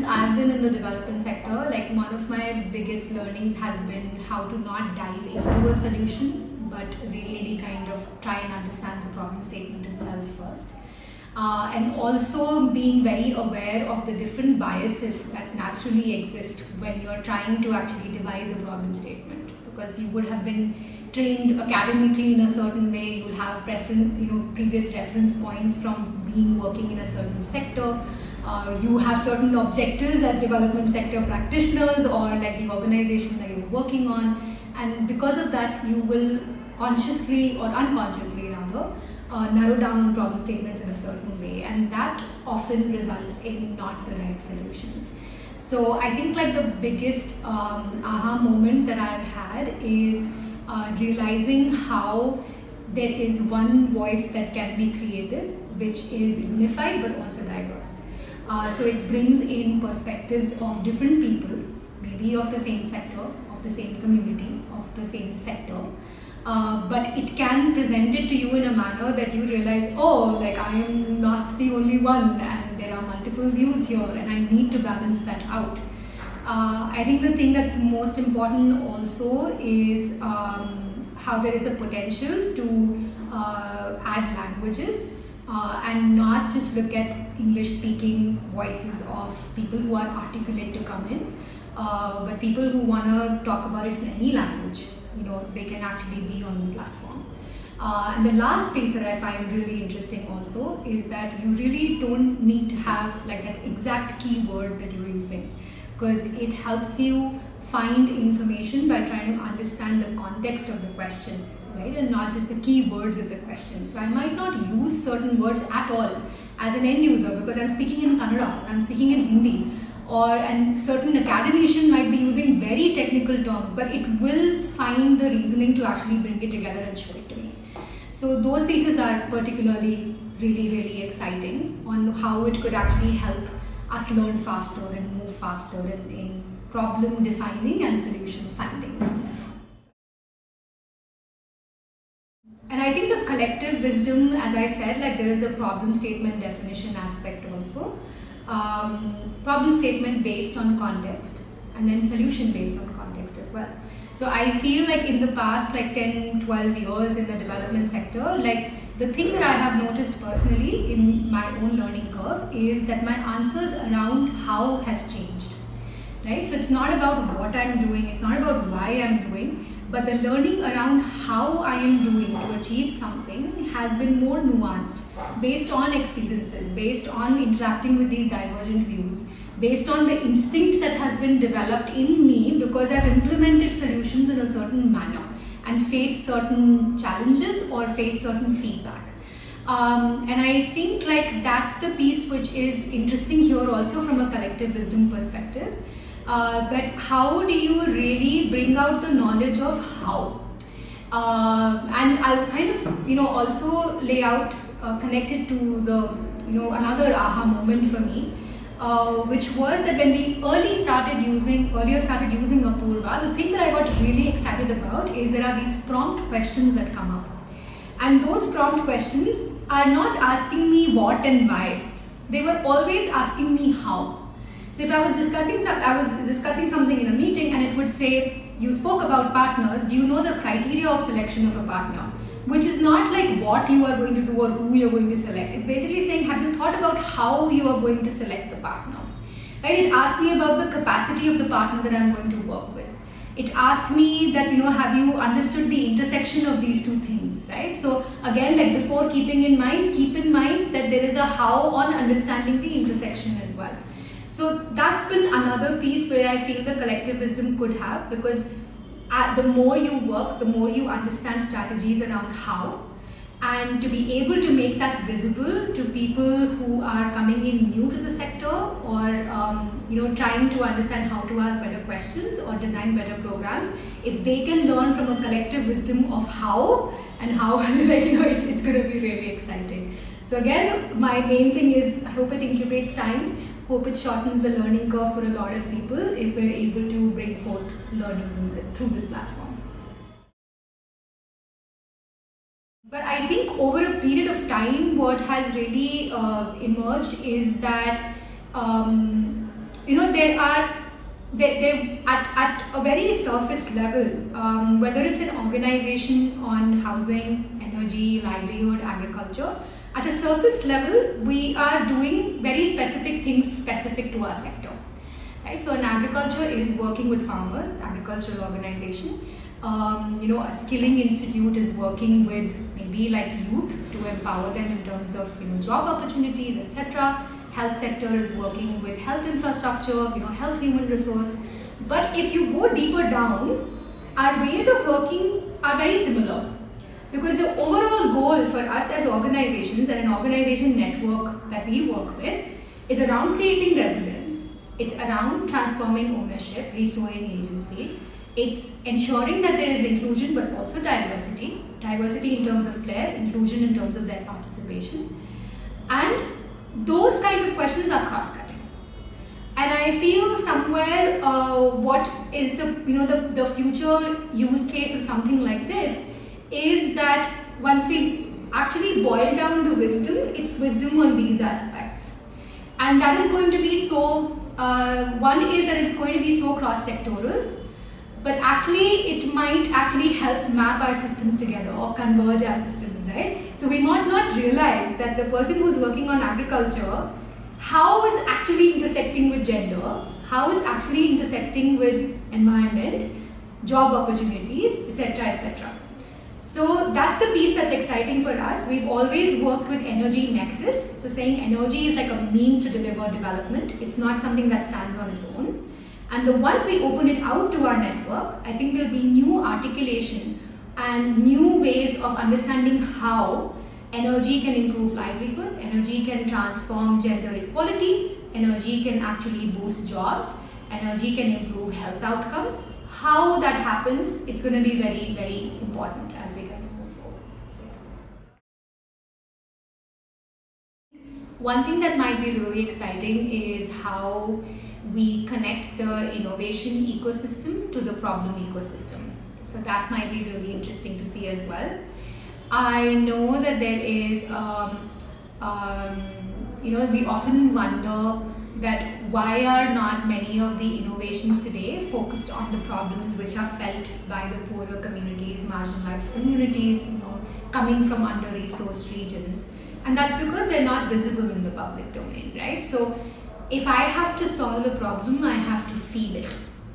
I've been in the development sector, like one of my biggest learnings has been how to not dive into a solution, but really kind of try and understand the problem statement itself first. And also being very aware of the different biases that naturally exist when you're trying to actually devise a problem statement, because you would have been trained academically in a certain way, you'll have previous reference points from working in a certain sector, you have certain objectives as development sector practitioners or like the organization that you're working on, and because of that you will consciously or unconsciously rather narrow down on problem statements in a certain way, and that often results in not the right solutions. So I think like the biggest aha moment that I've had is realizing how there is one voice that can be created which is unified but also diverse. So it brings in perspectives of different people, maybe of the same sector, of the same community, of the same sector, but it can present it to you in a manner that you realize, oh, like I am not the only one and there are multiple views here and I need to balance that out. I think the thing that's most important also is how there is a potential to add languages and not just look at English-speaking voices of people who are articulate to come in, but people who want to talk about it in any language, they can actually be on the platform. And the last piece that I find really interesting also is that you really don't need to have like that exact keyword that you're using, because it helps you find information by trying to understand the context of the question, right? And not just the keywords of the question. So I might not use certain words at all as an end user because I'm speaking in Kannada, I'm speaking in Hindi, and certain academician might be using very technical terms, but it will find the reasoning to actually bring it together and show it to me. So those pieces are particularly really exciting on how it could actually help us learn faster and move faster in problem defining and solution finding. And I think the collective wisdom, as I said, like there is a problem statement definition aspect also. Problem statement based on context and then solution based on context as well. So I feel like in the past like 10-12 years in the development sector, like the thing that I have noticed personally in my own learning curve is that my answers around how has changed, right? So it's not about what I'm doing, it's not about why I'm doing, but the learning around how I am doing to achieve something has been more nuanced, based on experiences, based on interacting with these divergent views, based on the instinct that has been developed in me because I've implemented solutions in a certain manner and faced certain challenges or faced certain feedback. And I think like that's the piece which is interesting here also from a collective wisdom perspective. That how do you really bring out the knowledge of how? And I'll kind of also lay out connected to the another aha moment for me, which was that when we earlier started using Apurva, the thing that I got really excited about is there are these prompt questions that come up, and those prompt questions are not asking me what and why, they were always asking me how. So if I was discussing something in a meeting and it would say, you spoke about partners, do you know the criteria of selection of a partner? Which is not like what you are going to do or who you are going to select. It's basically saying, have you thought about how you are going to select the partner? Right? It asked me about the capacity of the partner that I'm going to work with. It asked me that, have you understood the intersection of these two things, right? So again, like before keep in mind that there is a how on understanding the intersection as well. So that's been another piece where I feel the collective wisdom could have, because the more you work, the more you understand strategies around how, and to be able to make that visible to people who are coming in new to the sector or trying to understand how to ask better questions or design better programs. If they can learn from a collective wisdom of how and how, it's going to be really exciting. So again, my main thing is I hope it incubates time. Hope it shortens the learning curve for a lot of people if we're able to bring forth learnings through this platform. But I think over a period of time, what has really emerged is that there are they at a very surface level, whether it's an organization on housing, energy, livelihood, agriculture, at a surface level, we are doing very specific things specific to our sector. Right? So, an agriculture is working with farmers, agricultural organization. A skilling institute is working with maybe like youth to empower them in terms of job opportunities, etc. Health sector is working with health infrastructure, health human resource. But if you go deeper down, our ways of working are very similar, because the overall goal for us as organizations and an organization network that we work with is around creating resilience. It's around transforming ownership, restoring agency. It's ensuring that there is inclusion but also diversity. Diversity in terms of player, inclusion in terms of their participation. And those kind of questions are cross-cutting. And I feel somewhere what is the future use case of something like this is that once we actually boil down the wisdom, it's wisdom on these aspects. And that is going to be so, one is that it's going to be so cross-sectoral, but actually it might actually help map our systems together or converge our systems, right? So we might not realize that the person who's working on agriculture, how it's actually intersecting with gender, how it's actually intersecting with environment, job opportunities, etc., etc. So that's the piece that's exciting for us. We've always worked with energy nexus. So saying energy is like a means to deliver development. It's not something that stands on its own. And once we open it out to our network, I think there'll be new articulation and new ways of understanding how energy can improve livelihood, energy can transform gender equality, energy can actually boost jobs, energy can improve health outcomes. How that happens, it's going to be very, very important as we kind of move forward. So, one thing that might be really exciting is how we connect the innovation ecosystem to the problem ecosystem. So that might be really interesting to see as well. I know that there is, we often wonder that why are not many of the innovations today focused on the problems which are felt by the poorer communities, marginalized communities, coming from under-resourced regions. And that's because they're not visible in the public domain, right? So if I have to solve a problem, I have to feel it,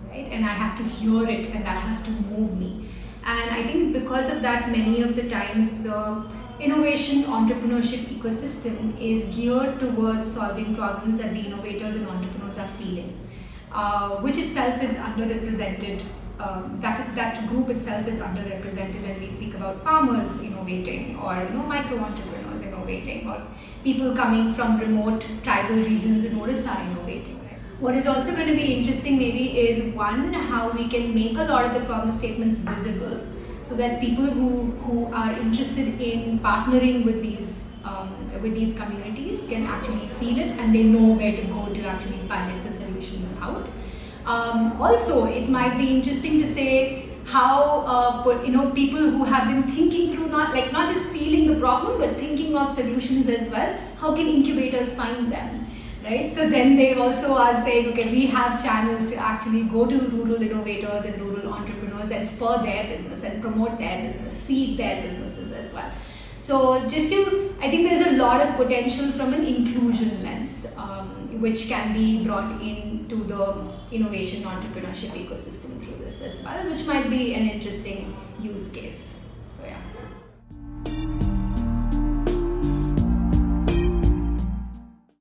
right? And I have to hear it, and that has to move me. And I think because of that, many of the times the innovation entrepreneurship ecosystem is geared towards solving problems that the innovators and entrepreneurs are feeling, which itself is underrepresented. That group itself is underrepresented when we speak about farmers innovating, or micro entrepreneurs innovating, or people coming from remote tribal regions in Orissa innovating. What is also going to be interesting maybe is one, how we can make a lot of the problem statements visible, so that people who are interested in partnering with these communities can actually feel it, and they know where to go to actually pilot the solutions out. Also, it might be interesting to say how people who have been thinking through not just feeling the problem but thinking of solutions as well, how can incubators find them, right? So then they also are saying, okay, we have channels to actually go to rural innovators and rural entrepreneurs and spur their business and promote their business, seed their businesses as well. So I think there's a lot of potential from an inclusion lens, which can be brought into the innovation entrepreneurship ecosystem through this as well, which might be an interesting use case. So yeah.